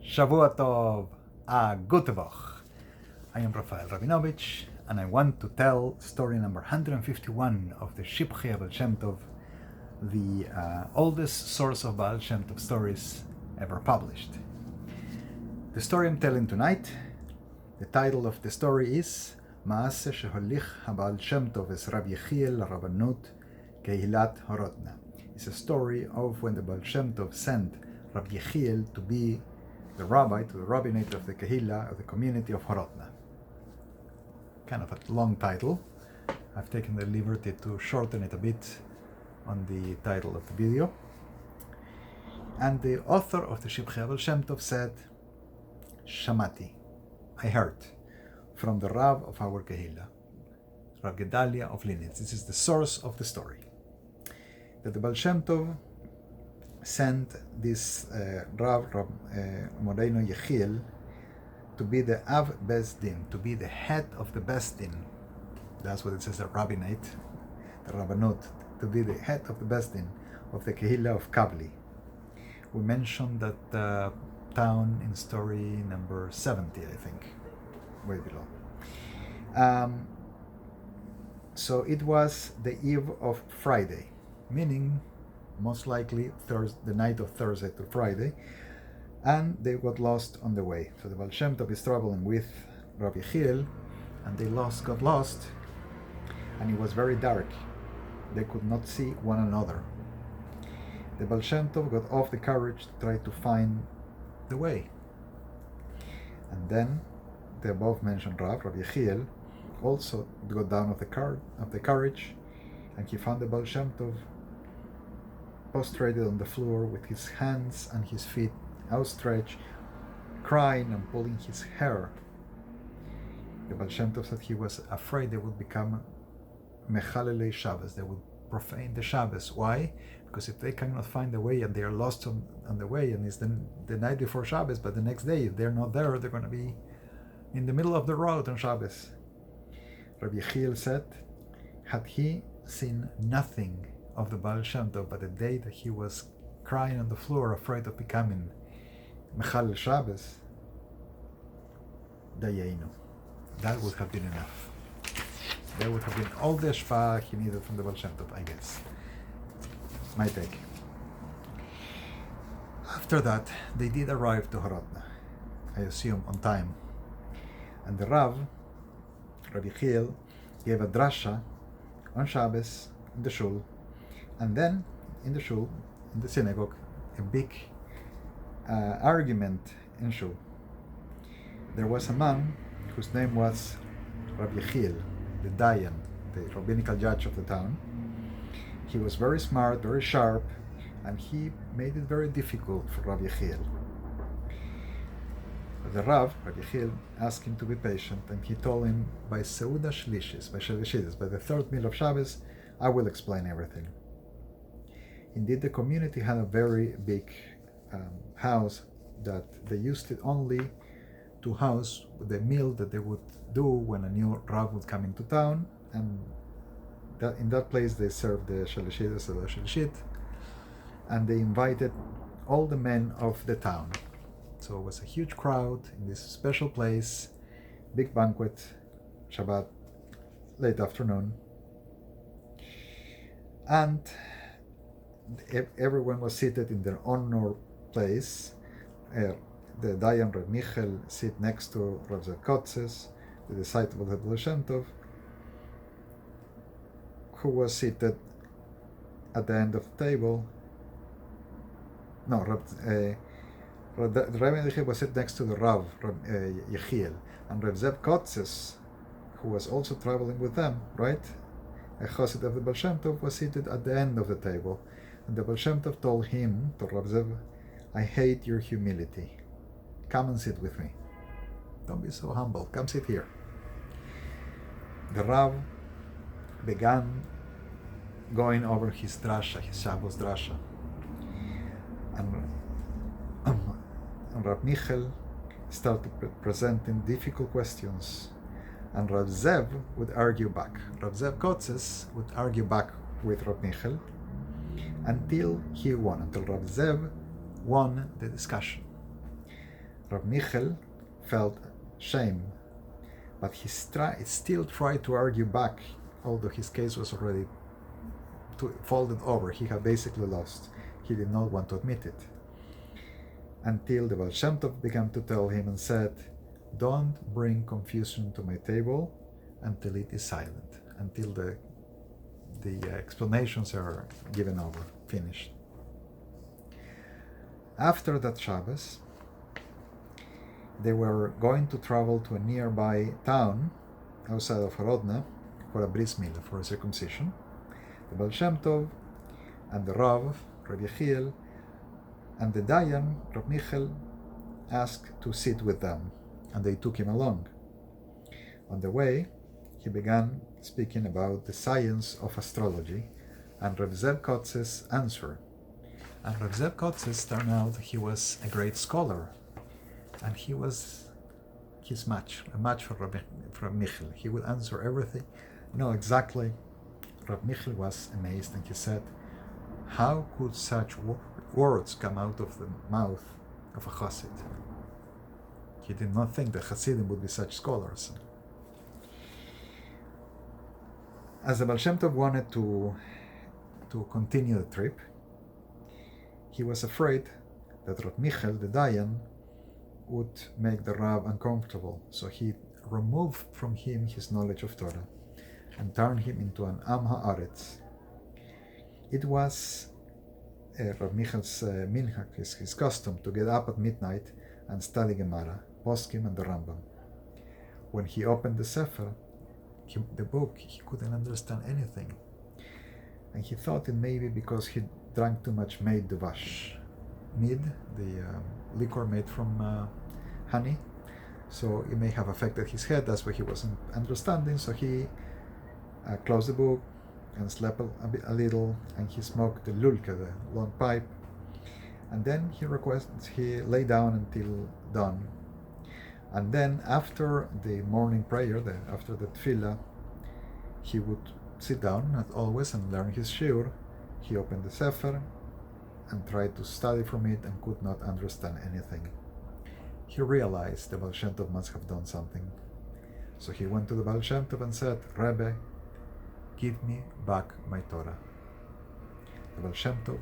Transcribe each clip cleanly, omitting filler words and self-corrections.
Shavua Tov, a gute Woche. I am Rafael Rabinovich, and I want to tell story number 151 of the Shivchei Baal Shem Tov, the oldest source of Baal Shem Tov stories ever published. The story I'm telling tonight, the title of the story is Maase Sheholich haBaal Shem Tov es Rav Yechiel Rabbanut Kehilat Horodna. It's a story of when the Baal Shem Tov sent Rav Yechiel to be the rabbi, to the rabbinate of the Kehillah, of the community of Horodna. Kind of a long title. I've taken the liberty to shorten it a bit on the title of the video. And the author of the Shivchei Baal Shem Tov said, Shamati, I heard from the Rav of our Kehillah, Rav Gedalia of Linitz. This is the source of the story. That the Baal Shem Tov sent this Rav Moreno Yechiel to be the Av Beis Din, to be the head of the Beis Din. That's what it says, the rabbinate, the Rabbanut, to be the head of the Beis Din of the Kehillah of Kavli. We mentioned that town in story number 70, I think, way below. So it was the eve of Friday, meaning most likely the night of Thursday to Friday, and they got lost on the way. So the Baal Shem Tov is traveling with Rav Yechiel, and they got lost, and it was very dark. They could not see one another. The Baal Shem Tov got off the carriage to try to find the way. And then the above mentioned Rav Yechiel, also got down of the carriage, and he found the Baal Shem Tov prostrated on the floor with his hands and his feet outstretched, crying and pulling his hair. The Baal Shem Tov said he was afraid they would become Mechalelei Shabbos, they would profane the Shabbos. Why? Because if they cannot find the way and they are lost on the way, and it's the night before Shabbos, but the next day, if they're not there, they're going to be in the middle of the road on Shabbos. Rav Yechiel said, had he seen nothing of the Baal Shem Tov, but the day that he was crying on the floor, afraid of becoming Mechalel Shabbos, Dayeinu. That would have been enough. That would have been all the shva he needed from the Baal Shem Tov, I guess. My take. After that, they did arrive to Horodna, I assume on time. And the Rav Yechiel, gave a drasha on Shabbos in the shul, and then in the shul, in the synagogue, a big argument in shul. There was a man whose name was Rav Yechiel, the Dayan, the rabbinical judge of the town. He was very smart, very sharp, and he made it very difficult for Rav Yechiel. The Rav Yechiel, asked him to be patient, and he told him, by Seuda Shlishis, by the third meal of Shabbos, I will explain everything. Indeed, the community had a very big house that they used it only to house the meal that they would do when a new Rav would come into town, and in that place they served the Shalishit, and they invited all the men of the town. So it was a huge crowd in this special place, big banquet, Shabbat, late afternoon. And everyone was seated in their honor place. The Dayan Rav Yechiel sit next to Rav Zev Kotzes, the disciple of the Baal Shem Tov, who was seated at the end of the table. No, the Rabbi Yechiel was sitting next to the Rav Yechiel, and Rav Zev Kotzes, who was also traveling with them, right? A chassid of the Baal Shem Tov was seated at the end of the table, and the Baal Shem Tov told him, to Rav Zev, I hate your humility. Come and sit with me. Don't be so humble. Come sit here. The Rav began going over his drasha, his Shabbos drasha, and Rav Yechiel started presenting difficult questions, and Rav Zev would argue back. Rav Zev Kotzes would argue back with Rav Yechiel until he won, until Rav Zev won the discussion. Rav Yechiel felt shame, but he still tried to argue back, although his case was already folded over. He had basically lost. He did not want to admit it. Until the Baal Shem Tov began to tell him and said, "Don't bring confusion to my table until it is silent, until the explanations are given over, finished." After that Shabbos, they were going to travel to a nearby town outside of Horodna for a bris milah, for a circumcision. The Baal Shem Tov and the Rav Yechiel, and the Dayan, Rav Yechiel, asked to sit with them, and they took him along. On the way, he began speaking about the science of astrology and Rav Zevkotz's answer. And Rav Zevkotz's turned out he was a great scholar, and he was a match for Rav Yechiel. He would answer everything, know exactly. Rav Yechiel was amazed, and he said, "How could such words come out of the mouth of a chassid?" He did not think that chassidim would be such scholars. As the Baal Shem Tov wanted to continue the trip, he was afraid that Rav Yechiel, the Dayan, would make the Rav uncomfortable, so he removed from him his knowledge of Torah and turned him into an Am Haaretz. It was Rav Yechiel's minhag, his custom, to get up at midnight and study Gemara, Poskim, and the Rambam. When he opened the Sefer, the book, he couldn't understand anything, and he thought it may be because he drank too much meid devash, mead, the liquor made from honey, so it may have affected his head. That's why he wasn't understanding. So he closed the book and slept a little, and he smoked the lulke, the long pipe, and then he lay down until dawn. And then after the morning prayer, after the tefillah, he would sit down as always and learn his shiur. He opened the Sefer and tried to study from it and could not understand anything. He realized the Baal Shem Tov must have done something. So he went to the Baal Shem Tov and said, "Rebbe, give me back my Torah." The Baal Shem Tov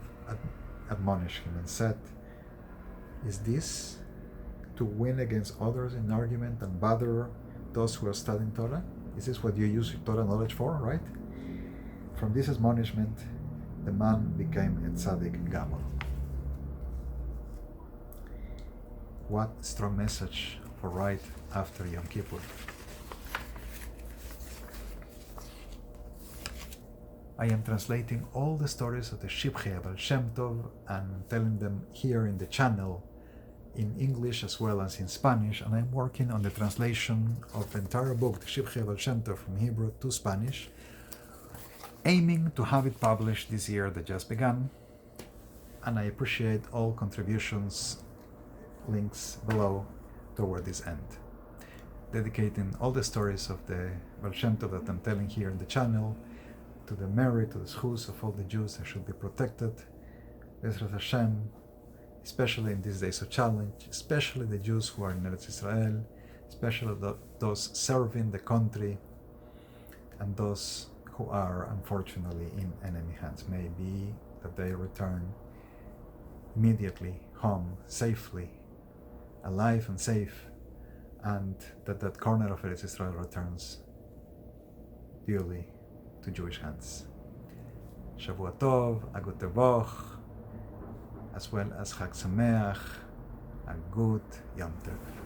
admonished him and said, "Is this to win against others in argument and bother those who are studying Torah? Is this what you use your Torah knowledge for, right?" From this admonishment, the man became a tzaddik gamor. What a strong message for right after Yom Kippur. I am translating all the stories of the Shivchei Baal Shem Tov and telling them here in the channel in English as well as in Spanish, and I'm working on the translation of the entire book, the Shivchei Baal Shem Tov, from Hebrew to Spanish, aiming to have it published this year that just began, and I appreciate all contributions, links below toward this end. Dedicating all the stories of the Baal Shem Tov that I'm telling here in the channel to the merit, to the schus of all the Jews that should be protected, Bezrat Hashem, especially in these days of challenge, especially the Jews who are in Eretz Israel, especially those serving the country, and those who are unfortunately in enemy hands. May it be that they return immediately home safely, alive and safe, and that corner of Eretz Israel returns purely to Jewish hands. Shavua Tov, Agut Tevoch, as well as Chag Sameach, a good Yom Tov.